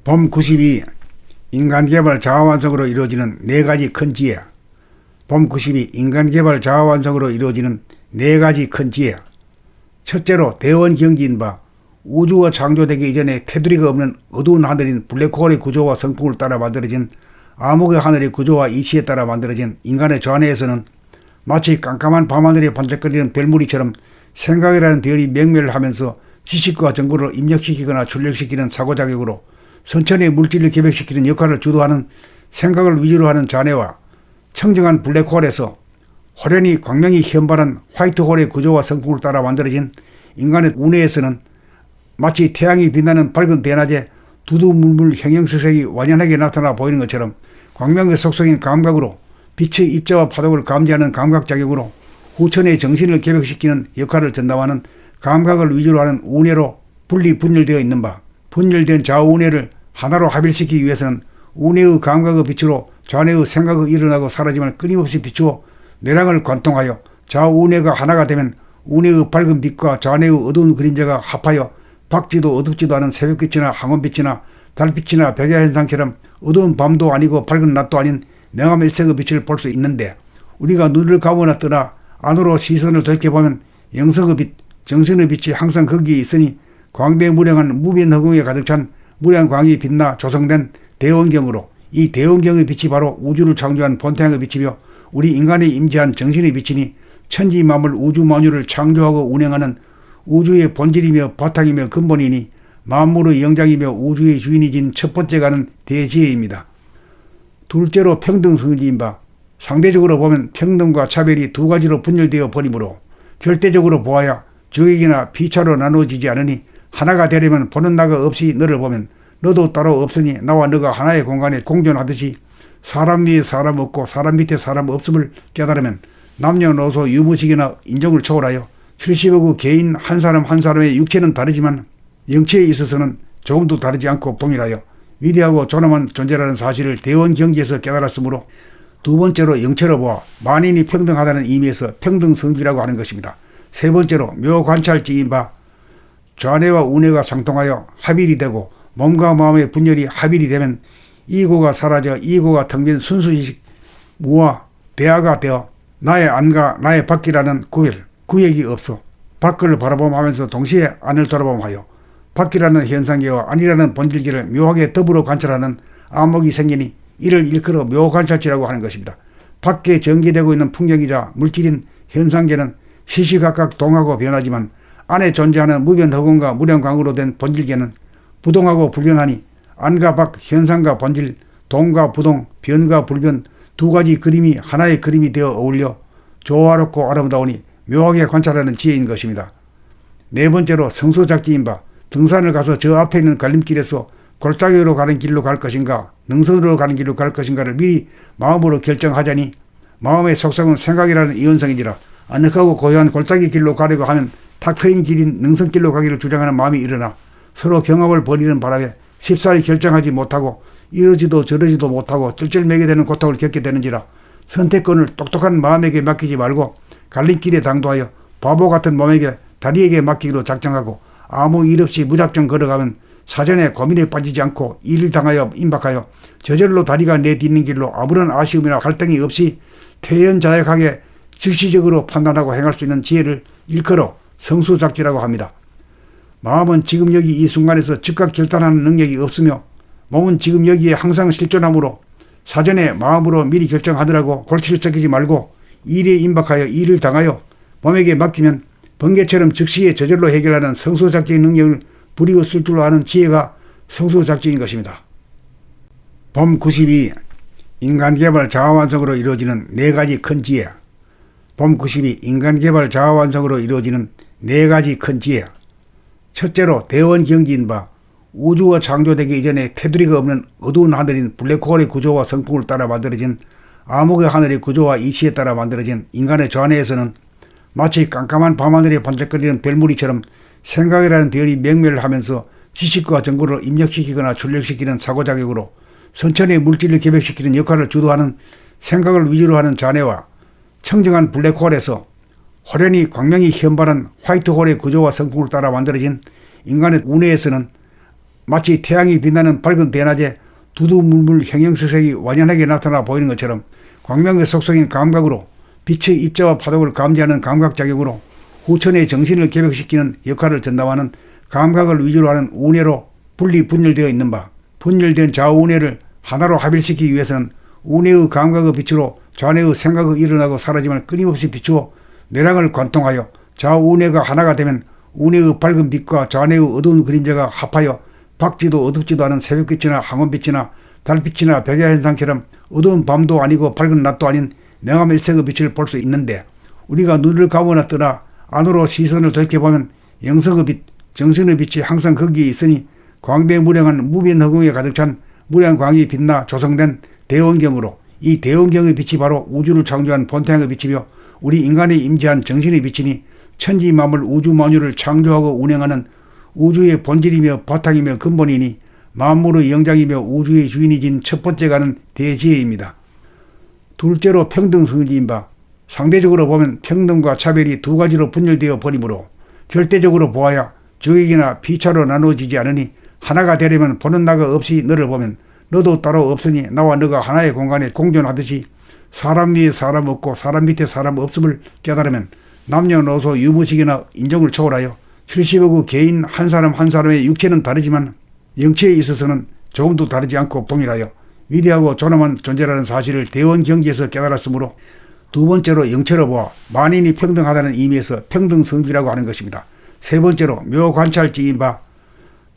봄 92. 인간개발 자아완성으로 이루어지는 네 가지 큰 지혜. 봄 92. 인간개발 자아완성으로 이루어지는 네 가지 큰 지혜. 첫째로 대원경지인 바 우주가 창조되기 이전에 테두리가 없는 어두운 하늘인 블랙홀의 구조와 성품을 따라 만들어진 암흑의 하늘의 구조와 이치에 따라 만들어진 인간의 좌뇌에서는 마치 깜깜한 밤하늘에 반짝거리는 별무리처럼 생각이라는 별이 명멸을 하면서 지식과 정보를 입력시키거나 출력시키는 사고작용으로 선천의 물질을 개벽시키는 역할을 주도하는 생각을 위주로 하는 좌뇌와 청정한 블랙홀에서 호련히 광명이 현발한 화이트홀의 구조와 성품을 따라 만들어진 인간의 우뇌에서는 마치 태양이 빛나는 밝은 대낮에 두두물물 형형색색이 완연하게 나타나 보이는 것처럼 광명의 속성인 감각으로 빛의 입자와 파동을 감지하는 감각작용으로 후천의 정신을 개벽시키는 역할을 전담하는 감각을 위주로 하는 우뇌로 분리분열되어 있는 바, 분열된 좌우뇌를 하나로 합일시키기 위해서는 우뇌의 감각의 빛으로 좌뇌의 생각이 일어나고 사라짐을 끊임없이 비추어 뇌랑을 관통하여 좌우뇌가 하나가 되면 우뇌의 밝은 빛과 좌뇌의 어두운 그림자가 합하여 밝지도 어둡지도 않은 새벽빛이나 항원빛이나 달빛이나 백야현상처럼 어두운 밤도 아니고 밝은 낮도 아닌 냉암일색의 빛을 볼 수 있는데, 우리가 눈을 감거나 뜨나 안으로 시선을 돌이켜보면 영성의 빛, 정신의 빛이 항상 거기에 있으니 광대무량한 무변허공에 가득 찬 무량광이 빛나 조성된 대원경으로, 이 대원경의 빛이 바로 우주를 창조한 본태양의 빛이며 우리 인간의 임재한 정신의 빛이니 천지만물 우주만유를 창조하고 운행하는 우주의 본질이며 바탕이며 근본이니 만물의 영장이며 우주의 주인이진 첫 번째 가는 대지혜입니다. 둘째로 평등성지인 바, 상대적으로 보면 평등과 차별이 두 가지로 분열되어 버리므로 절대적으로 보아야 주객이나 피차로 나누어지지 않으니 하나가 되려면 보는 나가 없이 너를 보면 너도 따로 없으니 나와 너가 하나의 공간에 공존하듯이 사람 위에 사람 없고 사람 밑에 사람 없음을 깨달으면 남녀노소 유무식이나 인종을 초월하여 70억의 개인 한 사람 한 사람의 육체는 다르지만 영체에 있어서는 조금도 다르지 않고 동일하여 위대하고 존엄한 존재라는 사실을 대원경지에서 깨달았으므로 두 번째로 영체로 보아 만인이 평등하다는 의미에서 평등성지라고 하는 것입니다. 세 번째로 묘관찰지인 바, 좌뇌와 우뇌가 상통하여 합일이 되고 몸과 마음의 분열이 합일이 되면 이고가 사라져 이고가 텅빈 순수의식 무와 대화가 되어 나의 안과 나의 밖이라는 구획이 없어 밖을 바라보면서 동시에 안을 돌아보하여 밖이라는 현상계와 안이라는 본질계를 묘하게 더불어 관찰하는 암흑이 생기니 이를 일컬어 묘관찰지라고 하는 것입니다. 밖에 전개되고 있는 풍경이자 물질인 현상계는 시시각각 동하고 변하지만 안에 존재하는 무변허공과 무량광으로 된 본질계는 부동하고 불변하니 안과 밖, 현상과 본질, 동과 부동, 변과 불변 두 가지 그림이 하나의 그림이 되어 어울려 조화롭고 아름다우니 묘하게 관찰하는 지혜인 것입니다. 네 번째로 성소작지인 바, 등산을 가서 저 앞에 있는 갈림길에서 골짜기로 가는 길로 갈 것인가 능선으로 가는 길로 갈 것인가를 미리 마음으로 결정하자니 마음의 속성은 생각이라는 이원성인지라 아늑하고 고요한 골짜기 길로 가려고 하면 탁 트인 길인 능선길로 가기를 주장하는 마음이 일어나 서로 경합을 벌이는 바람에 쉽사리 결정하지 못하고 이러지도 저러지도 못하고 쩔쩔매게 되는 고통을 겪게 되는지라 선택권을 똑똑한 마음에게 맡기지 말고 갈림길에 당도하여 바보 같은 몸에게 다리에게 맡기기로 작정하고 아무 일 없이 무작정 걸어가면 사전에 고민에 빠지지 않고 일을 당하여 임박하여 저절로 다리가 내딛는 길로 아무런 아쉬움이나 갈등이 없이 퇴연자약하게 즉시적으로 판단하고 행할 수 있는 지혜를 일컬어 성수작지라고 합니다. 마음은 지금 여기 이 순간에서 즉각 결단하는 능력이 없으며 몸은 지금 여기에 항상 실존하므로 사전에 마음으로 미리 결정하더라고 골치를 썩이지 말고 일에 임박하여 일을 당하여 몸에게 맡기면 번개처럼 즉시에 저절로 해결하는 성소작지의 능력을 부리고 쓸 줄로 아는 지혜가 성소작지인 것입니다. 봄 92. 인간개발 자아완성으로 이루어지는 네 가지 큰 지혜. 봄 92. 인간개발 자아완성으로 이루어지는 네 가지 큰 지혜. 첫째로 대원경지인 바, 우주가 창조되기 이전에 테두리가 없는 어두운 하늘인 블랙홀의 구조와 성품을 따라 만들어진 암흑의 하늘의 구조와 이치에 따라 만들어진 인간의 좌뇌에서는 마치 깜깜한 밤하늘에 반짝거리는 별무리처럼 생각이라는 별이 명멸을 하면서 지식과 정보를 입력시키거나 출력시키는 사고작용으로 선천의 물질을 개벽시키는 역할을 주도하는 생각을 위주로 하는 좌뇌와 청정한 블랙홀에서 호련히 광명이 현발한 화이트홀의 구조와 성품을 따라 만들어진 인간의 우뇌에서는 마치 태양이 빛나는 밝은 대낮에 두두물물 형형색색이 완연하게 나타나 보이는 것처럼 광명의 속성인 감각으로 빛의 입자와 파동을 감지하는 감각작용으로 후천의 정신을 개벽시키는 역할을 전담하는 감각을 위주로 하는 운해로 분리분열되어 있는 바, 분열된 좌우운해를 하나로 합일시키기 위해서는 운해의 감각의 빛으로 좌뇌의 생각이 일어나고 사라짐을 끊임없이 비추어 내랑을 관통하여 좌우운해가 하나가 되면 운해의 밝은 빛과 좌뇌의 어두운 그림자가 합하여 밝지도 어둡지도 않은 새벽빛이나 항원빛이나 달빛이나 백야현상처럼 어두운 밤도 아니고 밝은 낮도 아닌 냉암일색의 빛을 볼 수 있는데, 우리가 눈을 감거나 뜨나 안으로 시선을 돌이켜보면 영성의 빛, 정신의 빛이 항상 거기에 있으니 광대무량한 무변허공에 가득 찬 무량광이 빛나 조성된 대원경으로, 이 대원경의 빛이 바로 우주를 창조한 본태양의 빛이며 우리 인간에 임재한 정신의 빛이니 천지만물 우주만유를 창조하고 운행하는 우주의 본질이며 바탕이며 근본이니 만물의 영장이며 우주의 주인이진 첫 번째 가는 대지혜입니다. 둘째로 평등성지인 바, 상대적으로 보면 평등과 차별이 두 가지로 분열되어 버리므로 절대적으로 보아야 주객이나 피차로 나누어지지 않으니 하나가 되려면 보는 나가 없이 너를 보면 너도 따로 없으니 나와 너가 하나의 공간에 공존하듯이 사람 위에 사람 없고 사람 밑에 사람 없음을 깨달으면 남녀노소 유무식이나 인종을 초월하여 70억의 개인 한 사람 한 사람의 육체는 다르지만 영체에 있어서는 조금도 다르지 않고 동일하여 위대하고 존엄한 존재라는 사실을 대원경지에서 깨달았으므로 두 번째로 영체로 보아 만인이 평등하다는 의미에서 평등성지라고 하는 것입니다. 세 번째로 묘관찰지인 바,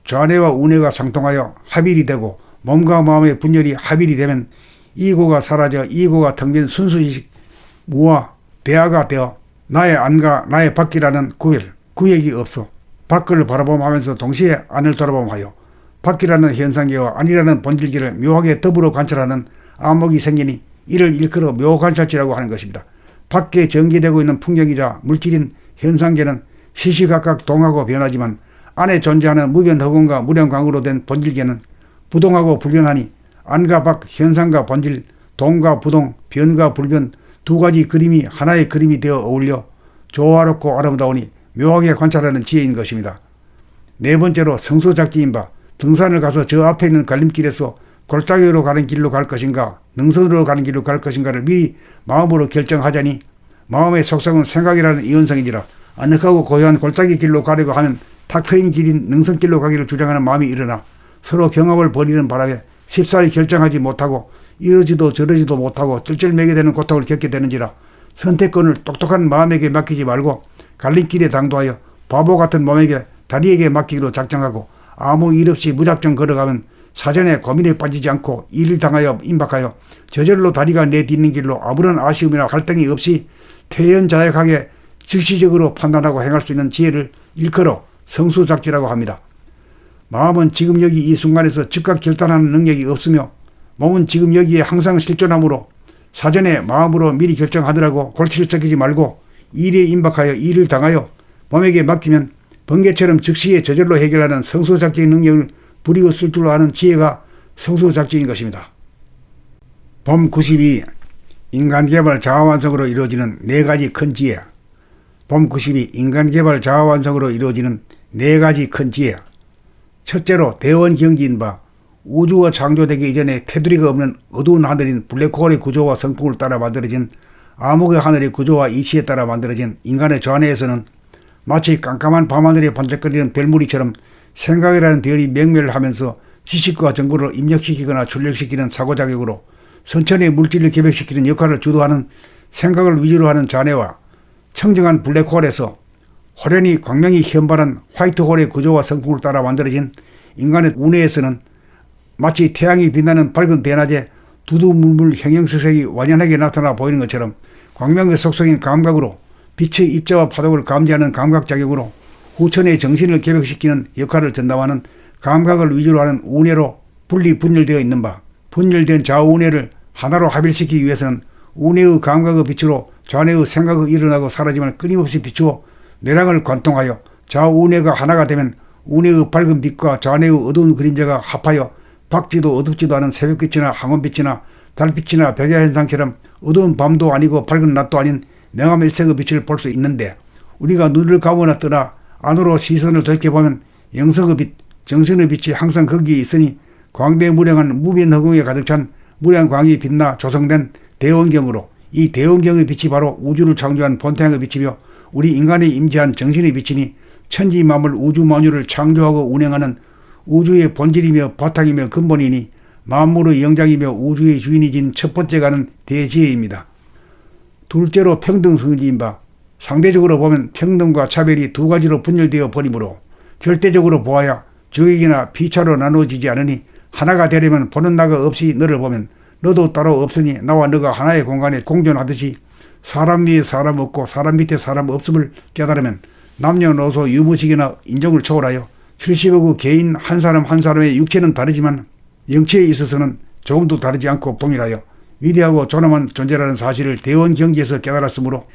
좌뇌와 우뇌가 상통하여 합일이 되고 몸과 마음의 분열이 합일이 되면 이고가 사라져 이고가 텅빈 순수의식 무와 대화가 되어 나의 안과 나의 밖이라는 구획이 없어 밖을 바라보면서 동시에 안을 돌아보하여 밖이라는 현상계와 안이라는 본질계를 묘하게 더불어 관찰하는 안목이 생기니 이를 일컬어 묘관찰지라고 하는 것입니다. 밖에 전개되고 있는 풍경이자 물질인 현상계는 시시각각 동하고 변하지만 안에 존재하는 무변허공과 무량광으로 된 본질계는 부동하고 불변하니 안과 밖, 현상과 본질, 동과 부동, 변과 불변 두 가지 그림이 하나의 그림이 되어 어울려 조화롭고 아름다우니 묘하게 관찰하는 지혜인 것입니다. 네 번째로 성소작지인 바, 등산을 가서 저 앞에 있는 갈림길에서 골짜기로 가는 길로 갈 것인가 능선으로 가는 길로 갈 것인가를 미리 마음으로 결정하자니 마음의 속성은 생각이라는 이원성이지라 아늑하고 고요한 골짜기 길로 가려고 하면 탁 트인 길인 능선길로 가기를 주장하는 마음이 일어나 서로 경합을 벌이는 바람에 쉽사리 결정하지 못하고 이러지도 저러지도 못하고 쩔쩔매게 되는 고통을 겪게 되는지라 선택권을 똑똑한 마음에게 맡기지 말고 갈림길에 당도하여 바보 같은 몸에게 다리에게 맡기기로 작정하고 아무 일 없이 무작정 걸어가면 사전에 고민에 빠지지 않고 일을 당하여 임박하여 저절로 다리가 내딛는 길로 아무런 아쉬움이나 갈등이 없이 퇴연자약하게 즉시적으로 판단하고 행할 수 있는 지혜를 일컬어 성수작지라고 합니다. 마음은 지금 여기 이 순간에서 즉각 결단하는 능력이 없으며 몸은 지금 여기에 항상 실존하므로 사전에 마음으로 미리 결정하더라고 골치를 썩이지 말고 일에 임박하여 일을 당하여 몸에게 맡기면 번개처럼 즉시에 저절로 해결하는 성소작지의 능력을 부리고 쓸 줄 아는 지혜가 성소작지인 것입니다. 봄 92. 인간개발 자아완성으로 이루어지는 네 가지 큰 지혜. 봄 92. 인간개발 자아완성으로 이루어지는 네 가지 큰 지혜. 첫째로 대원경지인 바, 우주가 창조되기 이전에 테두리가 없는 어두운 하늘인 블랙홀의 구조와 성품을 따라 만들어진 암흑의 하늘의 구조와 이치에 따라 만들어진 인간의 좌뇌에서는 마치 깜깜한 밤하늘에 반짝거리는 별무리처럼 생각이라는 별이 명멸하면서 지식과 정보를 입력시키거나 출력시키는 사고작용으로 선천의 물질을 개벽시키는 역할을 주도하는 생각을 위주로 하는 좌뇌와 청정한 블랙홀에서 호련히 광명이 현발한 화이트홀의 구조와 성품을 따라 만들어진 인간의 우뇌에서는 마치 태양이 빛나는 밝은 대낮에 두두물물 형형색색이 완연하게 나타나 보이는 것처럼 광명의 속성인 감각으로 빛의 입자와 파동을 감지하는 감각작용으로 후천의 정신을 개벽시키는 역할을 전담하는 감각을 위주로 하는 운해로 분리분열되어 있는 바, 분열된 좌우운해를 하나로 합일시키기 위해서는 운해의 감각의 빛으로 좌뇌의 생각이 일어나고 사라짐을 끊임없이 비추어 내랑을 관통하여 좌우운해가 하나가 되면 운해의 밝은 빛과 좌뇌의 어두운 그림자가 합하여 밝지도 어둡지도 않은 새벽빛이나 항원빛이나 달빛이나 백야현상처럼 어두운 밤도 아니고 밝은 낮도 아닌 냉암일색의 빛을 볼 수 있는데, 우리가 눈을 감거나 뜨나 안으로 시선을 돌이켜보면 영성의 빛, 정신의 빛이 항상 거기에 있으니 광대무량한 무변허공에 가득 찬 무량광이 빛나 조성된 대원경으로 이 대원경의 빛이 바로 우주를 창조한 본태양의 빛이며 우리 인간이 임재한 정신의 빛이니 천지만물 우주만유를 창조하고 운행하는 우주의 본질이며 바탕이며 근본이니 만물의 영장이며 우주의 주인이진 첫 번째 가는 대지혜입니다. 둘째로 평등성지인 바 상대적으로 보면 평등과 차별이 두 가지로 분열되어 버리므로 절대적으로 보아야 주객이나 피차로 나누어지지 않으니 하나가 되려면 보는 나가 없이 너를 보면 너도 따로 없으니 나와 너가 하나의 공간에 공존하듯이 사람 위에 사람 없고 사람 밑에 사람 없음을 깨달으면 남녀노소 유무식이나 인종을 초월하여 70억 개인 한 사람 한 사람의 육체는 다르지만 영체에 있어서는 조금도 다르지 않고 동일하여 위대하고 존엄한 존재라는 사실을 대원경지에서 깨달았으므로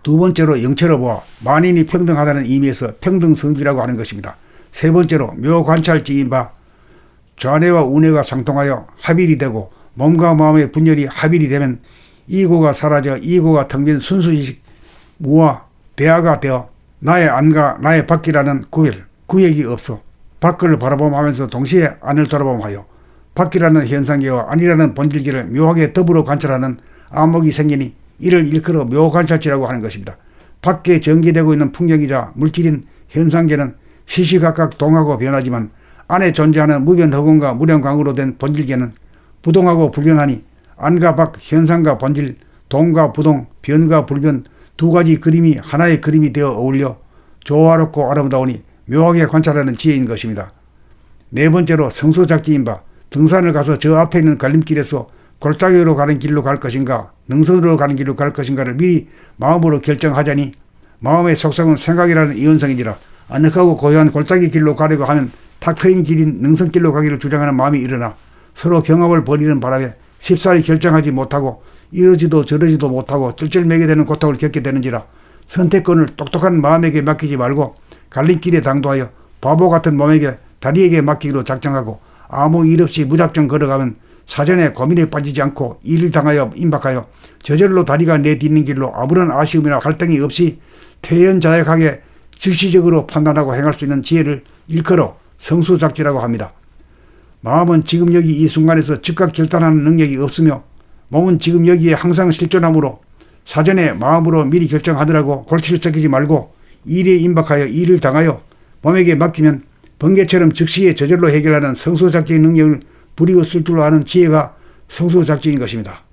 두 번째로 영체로 보아 만인이 평등하다는 의미에서 평등성지라고 하는 것입니다. 세 번째로 묘관찰지인 바 좌뇌와 우뇌가 상통하여 합일이 되고 몸과 마음의 분열이 합일이 되면 이고가 사라져 이고가 텅빈 순수의식 무와 대화가 되어 나의 안과 나의 밖이라는 구획이 없어 밖을 바라보면서 동시에 안을 돌아보하여 밖이라는 현상계와 안이라는 본질계를 묘하게 더불어 관찰하는 안목이 생기니 이를 일컬어 묘관찰지라고 하는 것입니다. 밖에 전개되고 있는 풍경이자 물질인 현상계는 시시각각 동하고 변하지만 안에 존재하는 무변허공과 무량광으로 된 본질계는 부동하고 불변하니 안과 밖, 현상과 본질, 동과 부동, 변과 불변 두 가지 그림이 하나의 그림이 되어 어울려 조화롭고 아름다우니 묘하게 관찰하는 지혜인 것입니다. 네 번째로 성소작지인 바 등산을 가서 저 앞에 있는 갈림길에서 골짜기로 가는 길로 갈 것인가 능선으로 가는 길로 갈 것인가를 미리 마음으로 결정하자니 마음의 속성은 생각이라는 이원성이지라 아늑하고 고요한 골짜기 길로 가려고 하면 탁 트인 길인 능선길로 가기를 주장하는 마음이 일어나 서로 경합을 벌이는 바람에 쉽사리 결정하지 못하고 이러지도 저러지도 못하고 쩔쩔매게 되는 고통을 겪게 되는지라 선택권을 똑똑한 마음에게 맡기지 말고 갈림길에 당도하여 바보 같은 몸에게 다리에게 맡기기로 작정하고 아무 일 없이 무작정 걸어가면 사전에 고민에 빠지지 않고 일을 당하여 임박하여 저절로 다리가 내딛는 길로 아무런 아쉬움이나 갈등이 없이 퇴연자약하게 즉시적으로 판단하고 행할 수 있는 지혜를 일컬어 성수작지라고 합니다. 마음은 지금 여기 이 순간에서 즉각 결단하는 능력이 없으며 몸은 지금 여기에 항상 실존하므로 사전에 마음으로 미리 결정하더라고 골치를 썩이지 말고 일에 임박하여 일을 당하여 몸에게 맡기면 번개처럼 즉시에 저절로 해결하는 성수작지의 능력을 부리고 쓸 줄 아는 지혜가 성수작지인 것입니다.